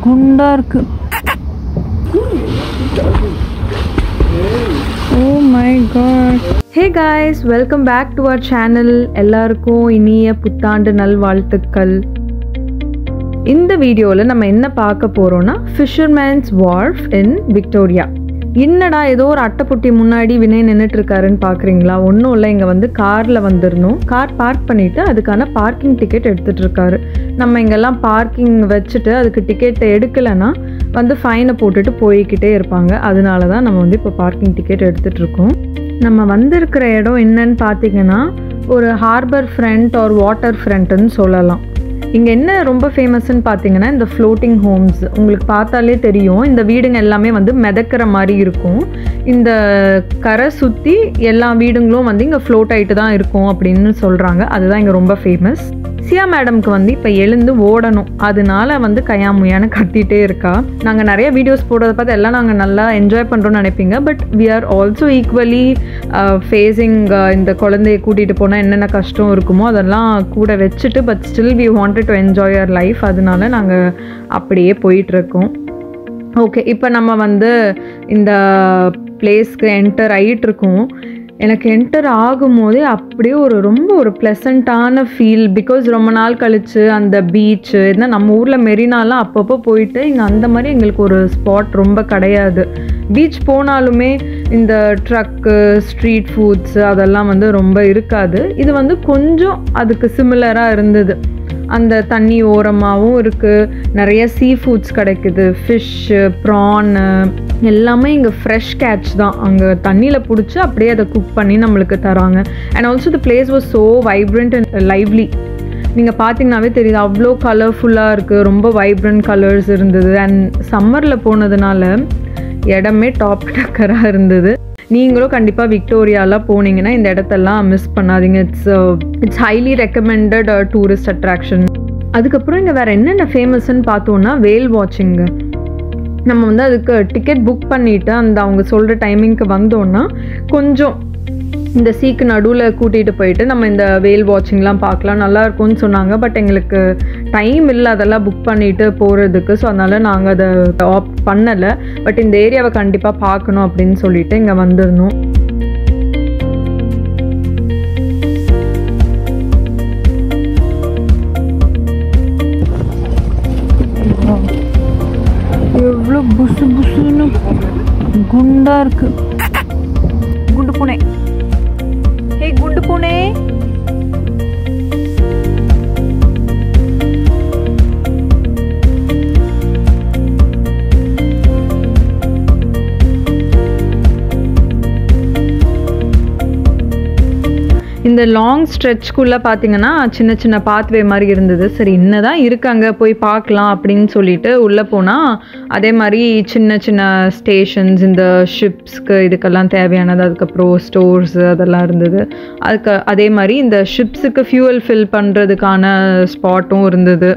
குண்டா இருக்கு. Oh my god. Hey guys, welcome back to our channel. எல்லாருக்கும் இனிய புத்தாண்டு நல்வாழ்த்துக்கள். இந்த வீடியோவில் நம்ம என்ன பார்க்க போறோம்னா Fisherman's Wharf in Victoria. என்னடா ஏதோ ஒரு அட்டைப்பொட்டி முன்னாடி வினய் நின்றுட்டு இருக்காருன்னு பார்க்குறீங்களா? ஒன்றும் இல்லை, இங்கே வந்து காரில் வந்துடணும். கார் பார்க் பண்ணிவிட்டு அதுக்கான பார்க்கிங் டிக்கெட் எடுத்துகிட்டு இருக்காரு. நம்ம இங்கெல்லாம் பார்க்கிங் வச்சுட்டு அதுக்கு டிக்கெட்டை எடுக்கலைன்னா வந்து ஃபைனை போட்டுட்டு போய்கிட்டே இருப்பாங்க. அதனால தான் நம்ம வந்து இப்போ பார்க்கிங் டிக்கெட் எடுத்துகிட்ருக்கோம். நம்ம வந்திருக்கிற இடம் என்னன்னு பார்த்தீங்கன்னா ஒரு ஹார்பர் ஃப்ரண்ட் ஒரு வாட்டர் ஃப்ரண்ட்டுன்னு சொல்லலாம். இங்கே என்ன ரொம்ப ஃபேமஸ்ன்னு பார்த்தீங்கன்னா இந்த ஃப்ளோட்டிங் ஹோம்ஸ். உங்களுக்கு பார்த்தாலே தெரியும், இந்த வீடுங்க எல்லாமே வந்து மிதக்கிற மாதிரி இருக்கும். இந்த கரை சுற்றி எல்லா வீடுங்களும் வந்து இங்கே ஃப்ளோட் ஆகிட்டு தான் இருக்கும் அப்படின்னு சொல்கிறாங்க. அதுதான் இங்கே ரொம்ப ஃபேமஸ். சியா மேடம்க்கு வந்து இப்போ எழுந்து ஓடணும், அதனால வந்து கையாமுயான்னு கத்திட்டே இருக்கா. நாங்கள் நிறைய வீடியோஸ் போடுறத பார்த்து எல்லாம் நாங்கள் நல்லா என்ஜாய் பண்ணுறோன்னு நினைப்பீங்க. But we are also equally facing இந்த குழந்தைய கூட்டிகிட்டு போனால் என்னென்ன கஷ்டம் இருக்குமோ அதெல்லாம் கூட வச்சுட்டு but still we wanted to enjoy your life. அதனால நாங்கள் அப்படியே போயிட்டுருக்கோம். ஓகே, இப்போ நம்ம வந்து இந்த பிளேஸ்க்கு என்டர் ஆகிட்டுருக்கோம். எனக்கு என்டர் ஆகும்போதே அப்படியே ரொம்ப ஒரு ப்ளசண்ட்டான ஃபீல். பிகாஸ் ரொம்ப நாள் கழித்து அந்த பீச்சு இருந்தால் நம்ம ஊரில் மெரினாலாம் அப்பப்போ போயிட்டு இங்கே அந்த மாதிரி எங்களுக்கு ஒரு ஸ்பாட் ரொம்ப கிடையாது. பீச் போனாலுமே இந்த ட்ரக்கு ஸ்ட்ரீட் ஃபுட்ஸ் அதெல்லாம் வந்து ரொம்ப இருக்காது. இது வந்து கொஞ்சம் அதுக்கு சிமிலராக இருந்தது. அந்த தண்ணி ஓரமாகவும் இருக்குது, நிறைய சீ ஃபுட்ஸ் கிடைக்குது, ஃபிஷ்ஷு ப்ரானு எல்லாமே இங்கே ஃப்ரெஷ் கேட்ச் தான். அங்கே தண்ணியில் பிடிச்சி அப்படியே அதை குக் பண்ணி நம்மளுக்கு தராங்க. And also the place was so vibrant and lively. நீங்கள் பார்த்தீங்கன்னாவே தெரியுது, அவ்வளோ கலர்ஃபுல்லாக இருக்குது, ரொம்ப வைப்ரண்ட் கலர்ஸ் இருந்தது. அண்ட் சம்மரில் போனதுனால இடமே டாப் டக்கராக இருந்தது. நீங்களும் கண்டிப்பாக விக்டோரியாலாம் போனீங்கன்னா இந்த இடத்தெல்லாம் மிஸ் பண்ணாதீங்க. It's highly recommended tourist attraction. அதுக்கப்புறம் இங்கே வேறு என்னென்ன ஃபேமஸ்ன்னு பார்த்தோன்னா வேல் வாட்சிங்கு. நம்ம வந்து அதுக்கு டிக்கெட் புக் பண்ணிவிட்டு அந்த அவங்க சொல்கிற டைமிங்க்கு வந்தோன்னா கொஞ்சம் இந்த சீக்கு நடுவில் கூட்டிகிட்டு போயிட்டு நம்ம இந்த வேல் வாட்சிங்லாம் பார்க்கலாம், நல்லாயிருக்கும்னு சொன்னாங்க. பட் எங்களுக்கு டைம் இல்லை அதெல்லாம் புக் பண்ணிவிட்டு போகிறதுக்கு. ஸோ அதனால் நாங்கள் அதை ஆப்ட் பண்ணலை. பட் இந்த ஏரியாவை கண்டிப்பாக பார்க்கணும் அப்படின்னு சொல்லிட்டு இங்கே வந்துடணும். எவ்வளோ புசு புசுன்னு குண்டா இருக்கு. குண்டு பூனை, ஹே குண்டு பூனை. இந்த லாங் ஸ்ட்ரெச்குள்ளே பார்த்தீங்கன்னா சின்ன சின்ன பாத்வே மாதிரி இருந்தது. சரி என்னதான் இருக்காங்க போய் பார்க்கலாம் அப்படின்னு சொல்லிட்டு உள்ளே போனால் அதே மாதிரி சின்ன சின்ன ஸ்டேஷன்ஸ், இந்த ஷிப்ஸ்க்கு இதுக்கெல்லாம் தேவையானது, அதுக்கப்புறம் ஸ்டோர்ஸ் அதெல்லாம் இருந்தது. அதே மாதிரி இந்த ஷிப்ஸுக்கு ஃபியூவல் ஃபில் பண்ணுறதுக்கான ஸ்பாட்டும் இருந்தது.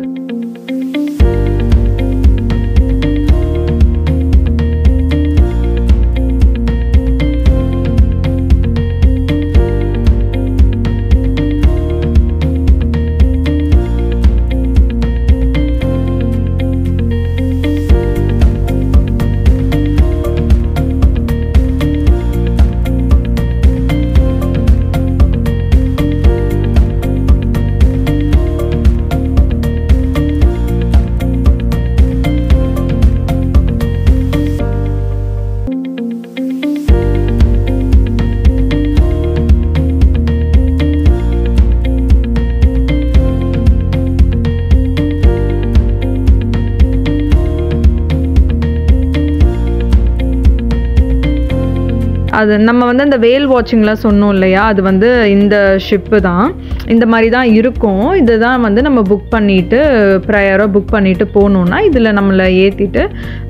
அது நம்ம வந்து அந்த வேல் வாட்சிங்லாம் சொன்னோம் இல்லையா, அது வந்து இந்த ஷிப்பு தான். இந்த மாதிரி தான் இருக்கும். இதுதான் வந்து நம்ம புக் பண்ணிவிட்டு ப்ரையராக புக் பண்ணிவிட்டு போகணுன்னா இதில் நம்மளை ஏற்றிட்டு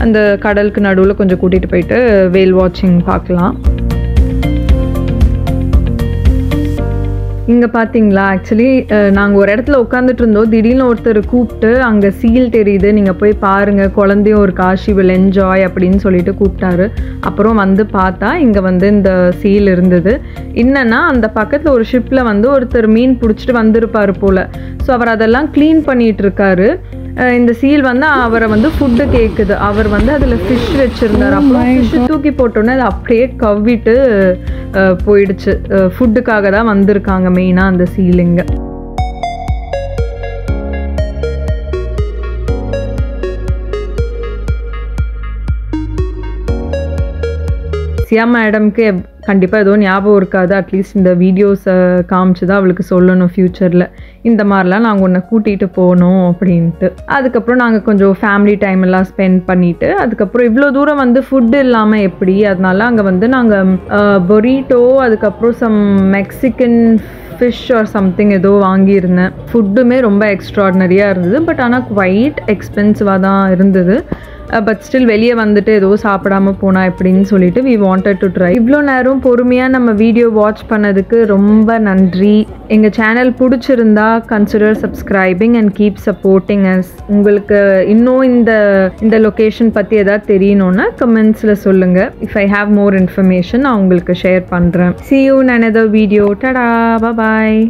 அந்த கடலுக்கு நடுவில் கொஞ்சம் கூட்டிகிட்டு போயிட்டு வேல் வாட்சிங் பார்க்கலாம். இங்கே பார்த்தீங்களா, ஆக்சுவலி நாங்கள் ஒரு இடத்துல உட்காந்துட்டு இருந்தோம். திடீர்னு ஒருத்தர் கூப்பிட்டு அங்கே சீல் தெரியுது, நீங்கள் போய் பாருங்கள், குழந்தையும் ஒரு காஷி வில் என்ஜாய் அப்படின்னு சொல்லிட்டு கூப்பிட்டாரு. அப்புறம் வந்து பார்த்தா இங்கே வந்து இந்த சீல் இருந்தது. என்னன்னா அந்த பக்கத்தில் ஒரு ஷிப்பில் வந்து ஒருத்தர் மீன் பிடிச்சிட்டு வந்திருப்பார் போல். ஸோ அவர் அதெல்லாம் க்ளீன் பண்ணிகிட்டு இருக்காரு. இந்த சீல் வந்து அவரை வந்து ஃபுட்டு கேட்குது. அவர் வந்து அதில் ஃபிஷ் வச்சுருந்தார். அப்புறம் ஃபிஷ் தூக்கி போட்டோன்னே அது அப்படியே கவ்விட்டு போயிடுச்சு. ஃபுட்டுக்காக தான் வந்திருக்காங்க மெயினாக அந்த சீலிங்க. சியா மேடம்க்கு கண்டிப்பாக ஏதோ ஞாபகம் இருக்காது. அட்லீஸ்ட் இந்த வீடியோஸை காமிச்சு தான் அவளுக்கு சொல்லணும் ஃப்யூச்சரில், இந்த மாதிரிலாம் நாங்கள் உன்னை கூட்டிகிட்டு போகணும் அப்படின்ட்டு. அதுக்கப்புறம் நாங்கள் கொஞ்சம் ஃபேமிலி டைம் எல்லாம் ஸ்பெண்ட் பண்ணிவிட்டு, அதுக்கப்புறம் இவ்வளோ தூரம் வந்து ஃபுட்டு இல்லாமல் எப்படி, அதனால அங்கே வந்து நாங்கள் பொரிட்டோ, அதுக்கப்புறம் some Mexican fish or something ஏதோ வாங்கியிருந்தேன். ஃபுட்டுமே ரொம்ப எக்ஸ்ட்ராடினரியாக இருந்தது. பட் ஆனால் குவைட் எக்ஸ்பென்சிவாக தான் இருந்தது. பட் ஸ்டில் வெளியே வந்துட்டு ஏதோ சாப்பிடாம போனா எப்படின்னு சொல்லிட்டு வி வாண்டட் டு ட்ரை. இவ்வளோ நேரம் பொறுமையாக நம்ம வீடியோ வாட்ச் பண்ணதுக்கு ரொம்ப நன்றி. எங்கள் சேனல் பிடிச்சிருந்தா consider subscribing and keep supporting us. உங்களுக்கு இன்னும் இந்த லொக்கேஷன் பற்றி எதாவது தெரியணும்னா கமெண்ட்ஸில் சொல்லுங்கள். If I have more information நான் உங்களுக்கு ஷேர் பண்ணுறேன். See you in another video. Ta-da! Bye-bye.